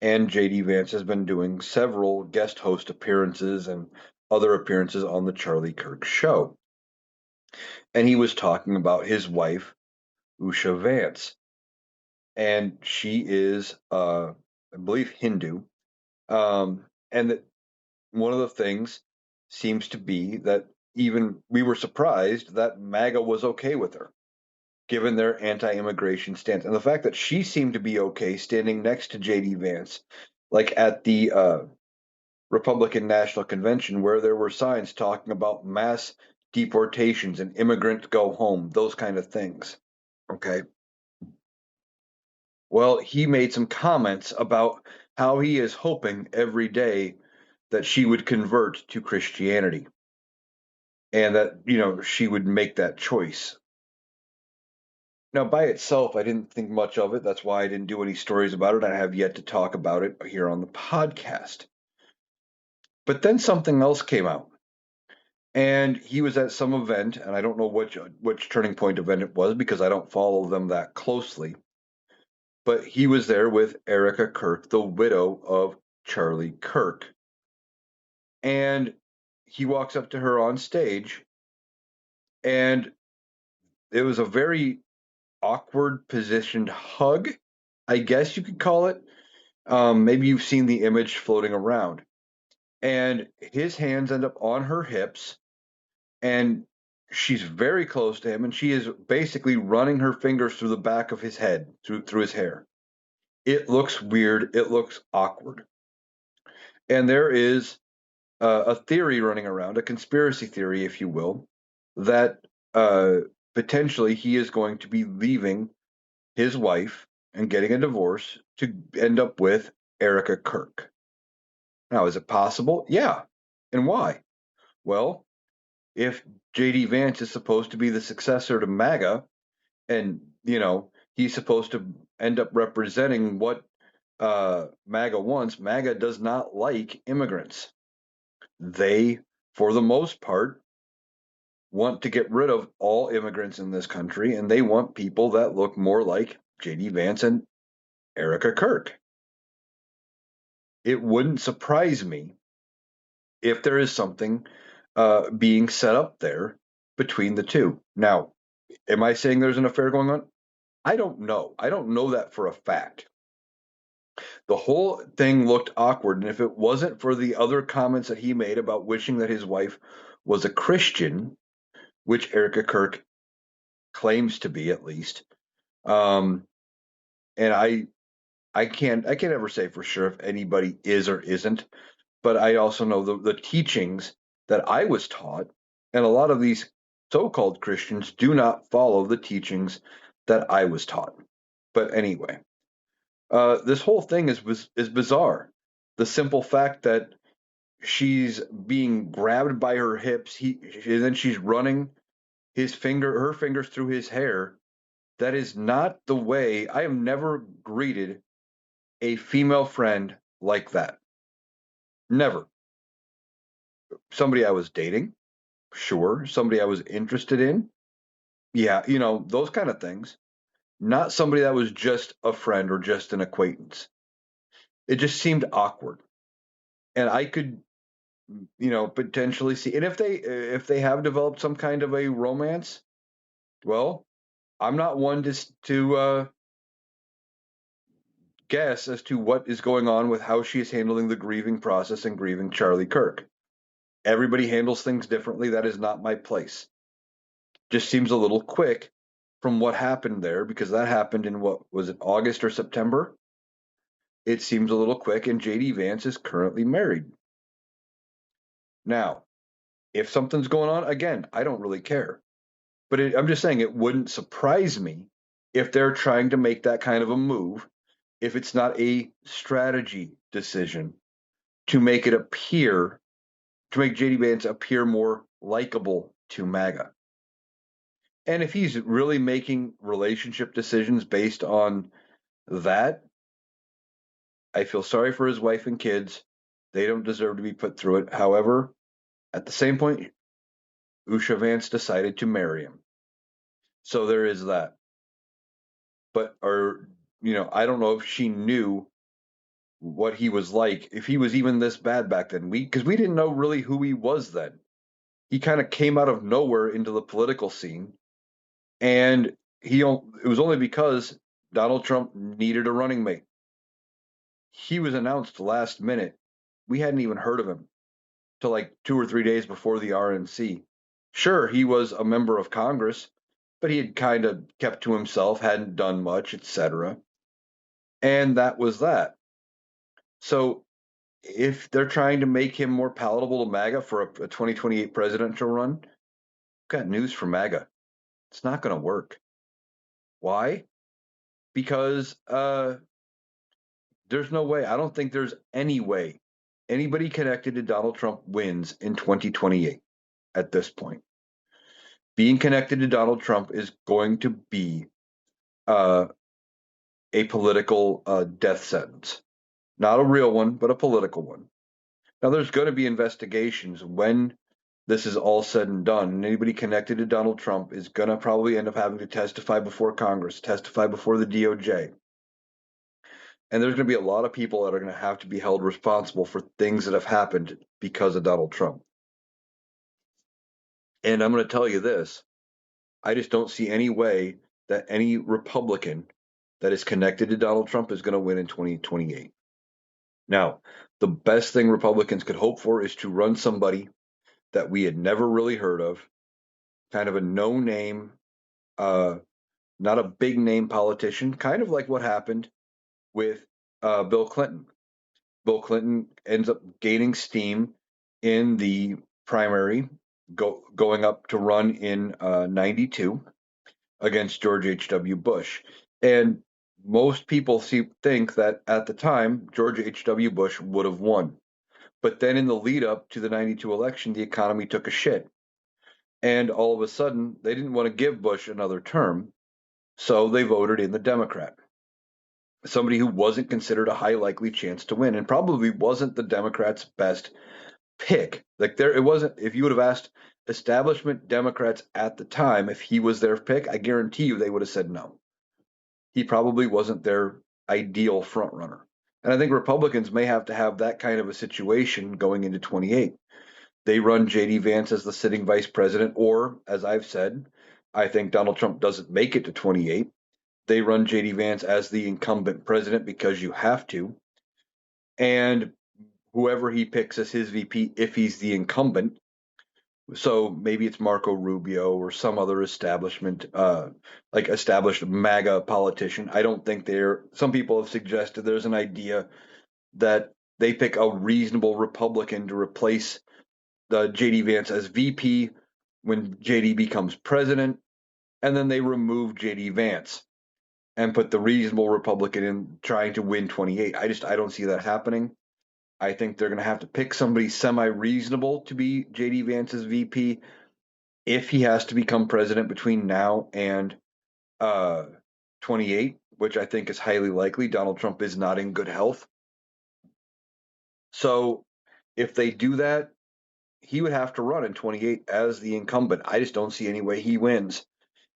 And JD Vance has been doing several guest host appearances and other appearances on the Charlie Kirk show. and he was talking about his wife, Usha Vance, and she is, I believe, Hindu. And that one of the things seems to be that even we were surprised that MAGA was okay with her, given their anti-immigration stance, and the fact that she seemed to be okay standing next to JD Vance, like at the Republican National Convention, where there were signs talking about mass deportations and immigrants go home, those kind of things. Okay. Well, he made some comments about how he is hoping every day that she would convert to Christianity and that, she would make that choice. Now, by itself, I didn't think much of it. That's why I didn't do any stories about it. I have yet to talk about it here on the podcast. But then something else came out, and he was at some event, and I don't know which Turning Point event it was because I don't follow them that closely. But he was there with Erica Kirk, the widow of Charlie Kirk, and he walks up to her on stage, and it was a very awkward positioned hug, I guess you could call it. Maybe you've seen the image floating around. And his hands end up on her hips, and she's very close to him, and she is basically running her fingers through the back of his head, through his hair. It looks weird. It looks awkward. And there is a theory running around, a conspiracy theory, if you will, that uh, potentially he is going to be leaving his wife and getting a divorce to end up with Erica Kirk. Now, is it possible? Yeah. And why? Well, if JD Vance is supposed to be the successor to MAGA, and he's supposed to end up representing what MAGA wants, MAGA does not like immigrants. They, for the most part, want to get rid of all immigrants in this country, and they want people that look more like JD Vance and Erica Kirk. It wouldn't surprise me if there is something being set up there between the two. Now, am I saying there's an affair going on? I don't know. I don't know that for a fact. The whole thing looked awkward, and if it wasn't for the other comments that he made about wishing that his wife was a Christian, which Erica Kirk claims to be at least, um, and I can't ever say for sure if anybody is or isn't, but I also know the teachings that I was taught, and a lot of these so-called Christians do not follow the teachings that I was taught. But anyway, this whole thing is bizarre. The simple fact that she's being grabbed by her hips, and then she's running her fingers through his hair. That is not the way. I have never greeted a female friend like that. Never. Somebody I was dating, sure. Somebody I was interested in, yeah, those kind of things. Not somebody that was just a friend or just an acquaintance. It just seemed awkward. And I could, potentially see. And if they have developed some kind of a romance, well, I'm not one to guess as to what is going on with how she is handling the grieving process and grieving Charlie Kirk. Everybody handles things differently. That is not my place. Just seems a little quick from what happened there because that happened in what was it, August or September? It seems a little quick, and JD Vance is currently married. Now, if something's going on, again, I don't really care. But I'm just saying it wouldn't surprise me if they're trying to make that kind of a move, if it's not a strategy decision to make it appear, to make JD Vance appear more likable to MAGA. And if he's really making relationship decisions based on that, I feel sorry for his wife and kids. They don't deserve to be put through it. However, at the same point, Usha Vance decided to marry him. So there is that. But, I don't know if she knew what he was like, if he was even this bad back then. Because we didn't know really who he was then. He kind of came out of nowhere into the political scene, and it was only because Donald Trump needed a running mate. He was announced last minute. We hadn't even heard of him till like 2 or 3 days before the RNC. Sure, he was a member of Congress, but he had kind of kept to himself, hadn't done much, etc. And that was that. So if they're trying to make him more palatable to MAGA for a 2028 presidential run, I've got news for MAGA. It's not going to work. Why? Because there's no way. I don't think there's any way anybody connected to Donald Trump wins in 2028 at this point. Being connected to Donald Trump is going to be uh, a political death sentence. Not a real one, but a political one. Now, there's going to be investigations when this is all said and done. And anybody connected to Donald Trump is going to probably end up having to testify before Congress, testify before the DOJ. And there's going to be a lot of people that are going to have to be held responsible for things that have happened because of Donald Trump. And I'm going to tell you this, I just don't see any way that any Republican that is connected to Donald Trump is going to win in 2028. Now, the best thing Republicans could hope for is to run somebody that we had never really heard of, kind of a no name, uh, not a big name politician, kind of like what happened with Bill Clinton. Bill Clinton ends up gaining steam in the primary, going up to run in 92 against George H.W. Bush. And most people think that at the time, George H.W. Bush would have won. But then in the lead up to the 92 election, the economy took a shit. And all of a sudden, they didn't want to give Bush another term. So they voted in the Democrat, somebody who wasn't considered a high likely chance to win and probably wasn't the Democrats' best pick. Like there, it wasn't. If you would have asked establishment Democrats at the time if he was their pick, I guarantee you they would have said no. He probably wasn't their ideal front runner. And I think Republicans may have to have that kind of a situation going into 28. They run JD Vance as the sitting vice president, or as I've said, I think Donald Trump doesn't make it to 28. They run JD Vance as the incumbent president because you have to. And whoever he picks as his VP, if he's the incumbent, so maybe it's Marco Rubio or some other like established MAGA politician. I don't think they're. Some people have suggested there's an idea that they pick a reasonable Republican to replace the JD Vance as VP when JD becomes president, and then they remove JD Vance and put the reasonable Republican in trying to win 28. I don't see that happening. I think they're going to have to pick somebody semi reasonable to be JD Vance's VP if he has to become president between now and uh, 28, which I think is highly likely. Donald Trump is not in good health. So if they do that, he would have to run in 28 as the incumbent. I just don't see any way he wins.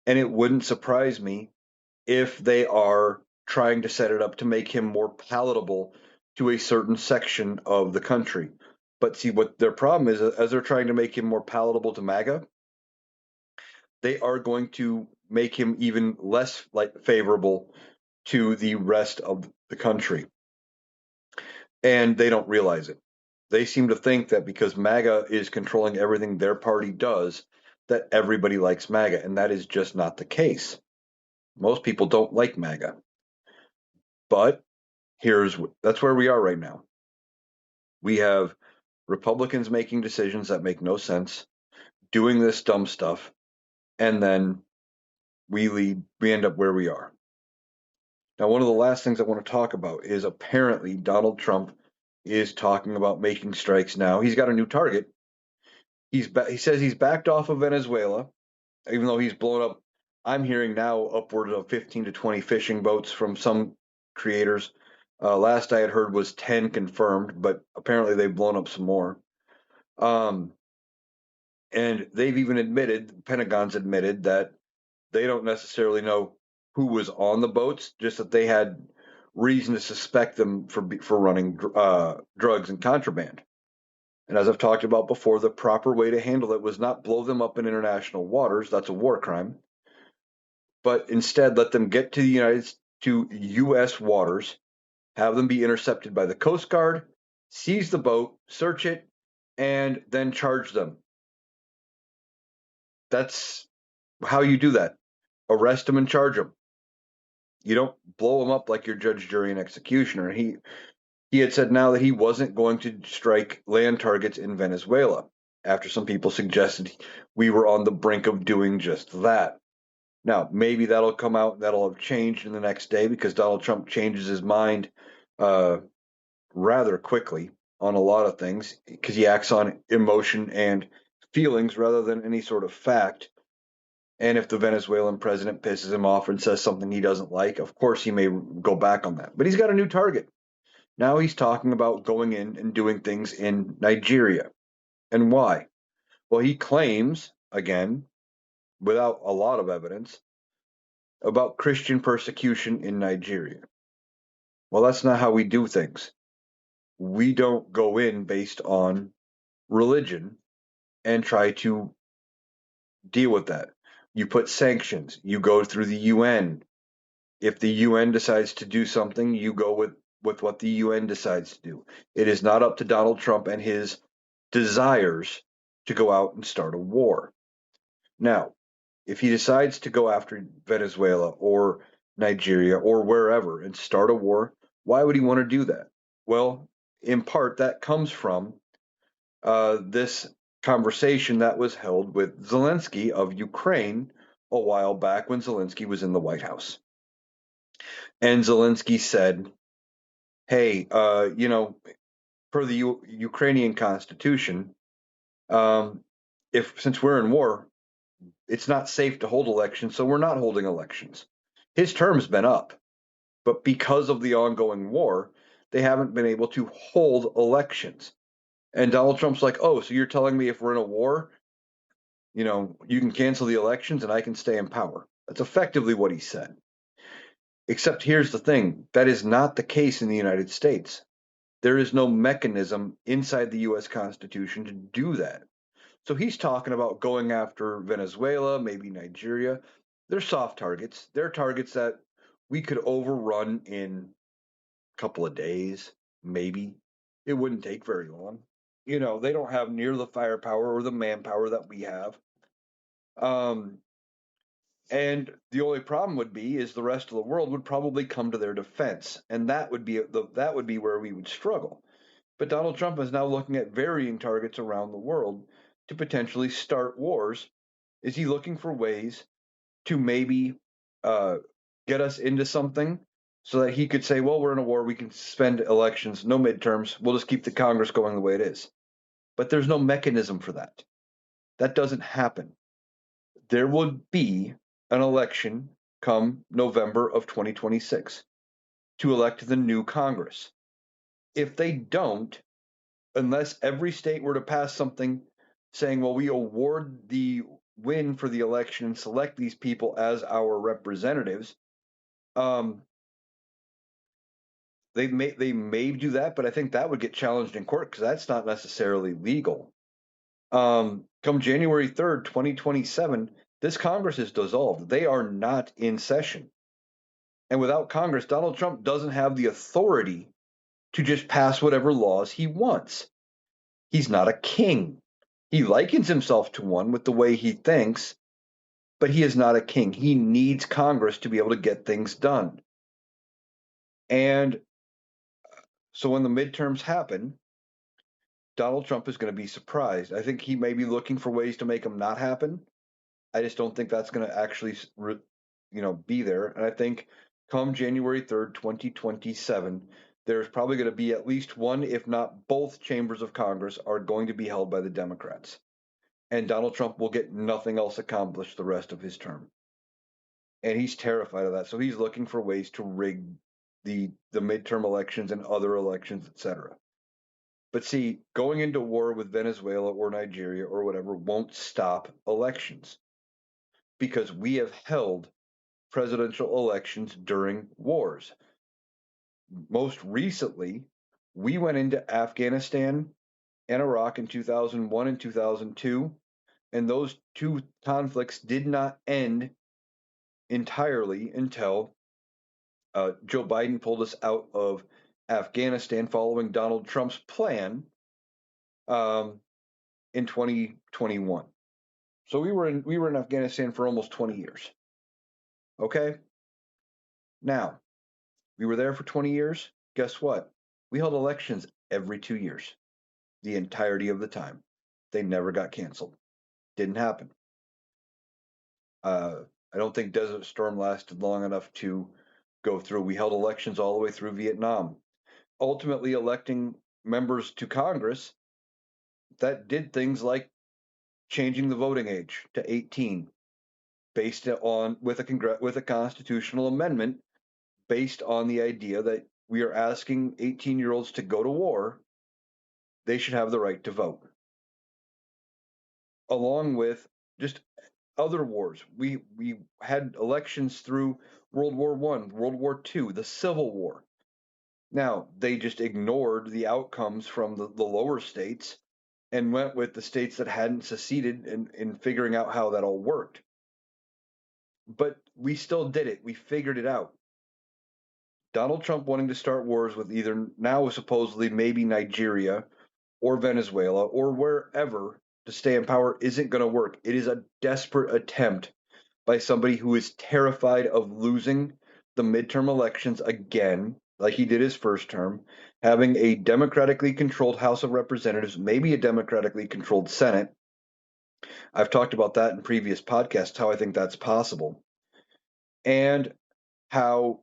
And it wouldn't surprise me if they are trying to set it up to make him more palatable to a certain section of the country. But see, what their problem is, as they're trying to make him more palatable to MAGA, they are going to make him even less like favorable to the rest of the country. And they don't realize it. They seem to think that because MAGA is controlling everything their party does, that everybody likes MAGA, and that is just not the case. Most people don't like MAGA. But that's where we are right now. We have Republicans making decisions that make no sense, doing this dumb stuff, and then we end up where we are. Now, one of the last things I want to talk about is apparently Donald Trump is talking about making strikes now. He's got a new target. He says he's backed off of Venezuela, even though he's blown up. I'm hearing now upward of 15 to 20 fishing boats from some creators. Last I had heard was 10 confirmed, but apparently they've blown up some more. Um, and they've even admitted, the Pentagon's admitted that they don't necessarily know who was on the boats, just that they had reason to suspect them for running drugs and contraband. And as I've talked about before, the proper way to handle it was not blow them up in international waters. That's a war crime. But instead, let them get to to U.S. waters, have them be intercepted by the Coast Guard, seize the boat, search it, and then charge them. That's how you do that. Arrest them and charge them. You don't blow them up like your judge, jury, and executioner. He had said now that he wasn't going to strike land targets in Venezuela after some people suggested we were on the brink of doing just that. Now, maybe that'll come out, that'll have changed in the next day because Donald Trump changes his mind uh, rather quickly on a lot of things because he acts on emotion and feelings rather than any sort of fact. And if the Venezuelan president pisses him off and says something he doesn't like, of course he may go back on that. But he's got a new target. Now he's talking about going in and doing things in Nigeria. And why? Well, he claims, again, without a lot of evidence, about Christian persecution in Nigeria. Well, that's not how we do things. We don't go in based on religion and try to deal with that. You put sanctions, you go through the UN. If the UN decides to do something, you go with what the UN decides to do. It is not up to Donald Trump and his desires to go out and start a war. Now, if he decides to go after Venezuela or Nigeria or wherever and start a war, why would he want to do that? Well, in part, that comes from this conversation that was held with Zelensky of Ukraine a while back when Zelensky was in the White House. And Zelensky said, hey, per the Ukrainian constitution, if since we're in war, it's not safe to hold elections, so we're not holding elections. His term's been up, but because of the ongoing war, they haven't been able to hold elections. And Donald Trump's like, oh, so you're telling me if we're in a war, you can cancel the elections and I can stay in power. That's effectively what he said. Except here's the thing that is not the case in the United States. There is no mechanism inside the US Constitution to do that. So he's talking about going after Venezuela, maybe Nigeria. They're soft targets. They're targets that we could overrun in a couple of days, maybe. It wouldn't take very long. They don't have near the firepower or the manpower that we have. Um, and the only problem would be is the rest of the world would probably come to their defense, and that would be where we would struggle. But Donald Trump is now looking at varying targets around the world to potentially start wars. Is he looking for ways to maybe uh, get us into something so that he could say, well, we're in a war, we can suspend elections, no midterms, we'll just keep the Congress going the way it is? But there's no mechanism for that. That doesn't happen. There would be an election come November of 2026 to elect the new Congress. If they don't, unless every state were to pass something saying, well, we award the win for the election and select these people as our representatives, um, they may do that, but I think that would get challenged in court because that's not necessarily legal. Come January 3rd, 2027, this Congress is dissolved. They are not in session. And without Congress, Donald Trump doesn't have the authority to just pass whatever laws he wants. He's not a king. He likens himself to one with the way he thinks, but he is not a king. He needs Congress to be able to get things done. And so when the midterms happen, Donald Trump is going to be surprised. I think he may be looking for ways to make them not happen. I just don't think that's going to actually, be there. And I think come January 3rd, 2027, there's probably going to be at least one, if not both chambers of Congress are going to be held by the Democrats. And Donald Trump will get nothing else accomplished the rest of his term. And he's terrified of that. So he's looking for ways to rig the midterm elections and other elections, etc. But see, going into war with Venezuela or Nigeria or whatever won't stop elections because we have held presidential elections during wars. Most recently, we went into Afghanistan and Iraq in 2001 and 2002. And those two conflicts did not end entirely until Joe Biden pulled us out of Afghanistan following Donald Trump's plan um, in 2021. So we were in Afghanistan for almost 20 years. Okay, now we were there for 20 years. Guess what? We held elections every 2 years, the entirety of the time. They never got canceled. Didn't happen. Uh, I don't think Desert Storm lasted long enough to go through. We held elections all the way through Vietnam, ultimately electing members to Congress that did things like changing the voting age to 18, based on with a constitutional amendment based on the idea that we are asking 18-year-olds to go to war. They should have the right to vote, along with just other wars. We had elections through World War I, World War II, the Civil War. Now, they just ignored the outcomes from the lower states and went with the states that hadn't seceded in figuring out how that all worked. But we still did it. We figured it out. Donald Trump wanting to start wars with either now supposedly maybe Nigeria or Venezuela or wherever to stay in power isn't going to work. It is a desperate attempt by somebody who is terrified of losing the midterm elections again, like he did his first term, having a democratically controlled House of Representatives, maybe a democratically controlled Senate. I've talked about that in previous podcasts, how I think that's possible, and how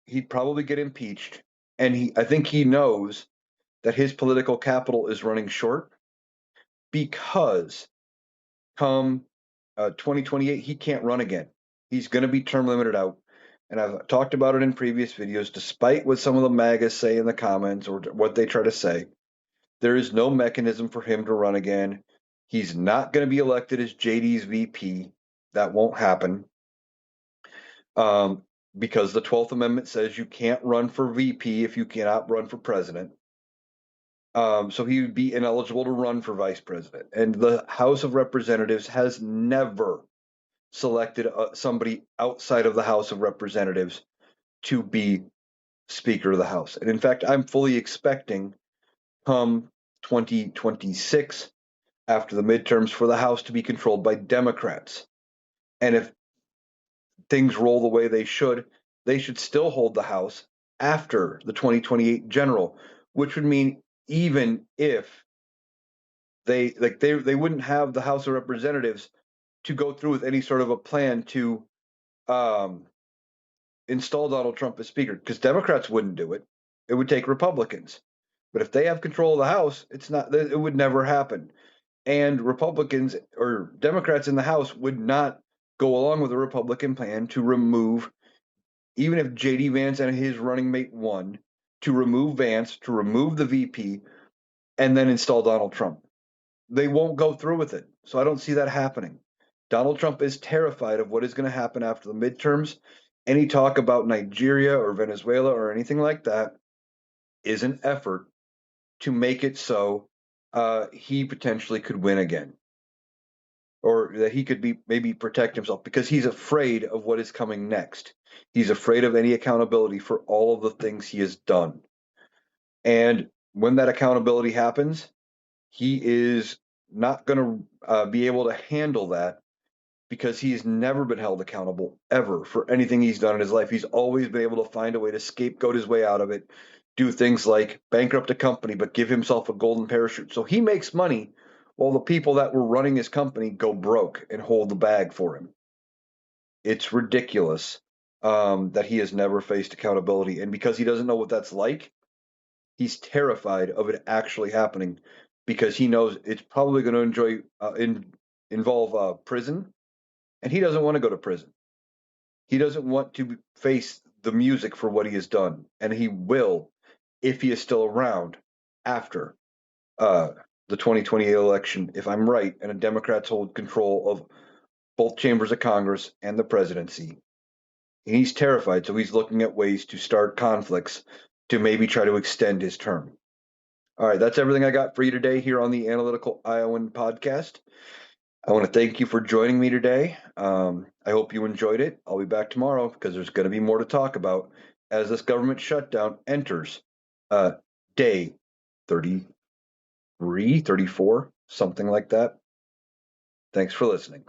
he'd probably get impeached. And I think he knows that his political capital is running short because come 2028, he can't run again. He's going to be term limited out. And I've talked about it in previous videos, despite what some of the MAGAs say in the comments or what they try to say, there is no mechanism for him to run again. He's not going to be elected as JD's VP. That won't happen um, because the 12th Amendment says you can't run for VP if you cannot run for president. So he would be ineligible to run for vice president. And the House of Representatives has never selected somebody outside of the House of Representatives to be Speaker of the House. And in fact, I'm fully expecting come 2026, after the midterms, for the House to be controlled by Democrats. And if things roll the way they should still hold the House after the 2028 general, which would mean even if they wouldn't have the House of Representatives to go through with any sort of a plan to um, install Donald Trump as Speaker, because Democrats wouldn't do it. It would take Republicans. But if they have control of the House, it would never happen. And Republicans or Democrats in the House would not go along with a Republican plan to remove, even if JD Vance and his running mate won, to remove Vance, to remove the VP, and then install Donald Trump. They won't go through with it. So I don't see that happening. Donald Trump is terrified of what is going to happen after the midterms. Any talk about Nigeria or Venezuela or anything like that is an effort to make it so he potentially could win again, or that he could be maybe protect himself because he's afraid of what is coming next. He's afraid of any accountability for all of the things he has done. And when that accountability happens, he is not going to be able to handle that because he's never been held accountable ever for anything he's done in his life. He's always been able to find a way to scapegoat his way out of it, do things like bankrupt a company, but give himself a golden parachute. So he makes money while the people that were running his company go broke and hold the bag for him. It's ridiculous that he has never faced accountability. And because he doesn't know what that's like, he's terrified of it actually happening because he knows it's probably going to involve prison, and he doesn't want to go to prison. He doesn't want to face the music for what he has done, and he will if he is still around after uh, the 2028 election, if I'm right, and the Democrats hold control of both chambers of Congress and the presidency. He's terrified, so he's looking at ways to start conflicts to maybe try to extend his term. All right, that's everything I got for you today here on the Analytical Iowan podcast. I want to thank you for joining me today. I hope you enjoyed it. I'll be back tomorrow because there's going to be more to talk about as this government shutdown enters uh, day 33, 34, something like that. Thanks for listening.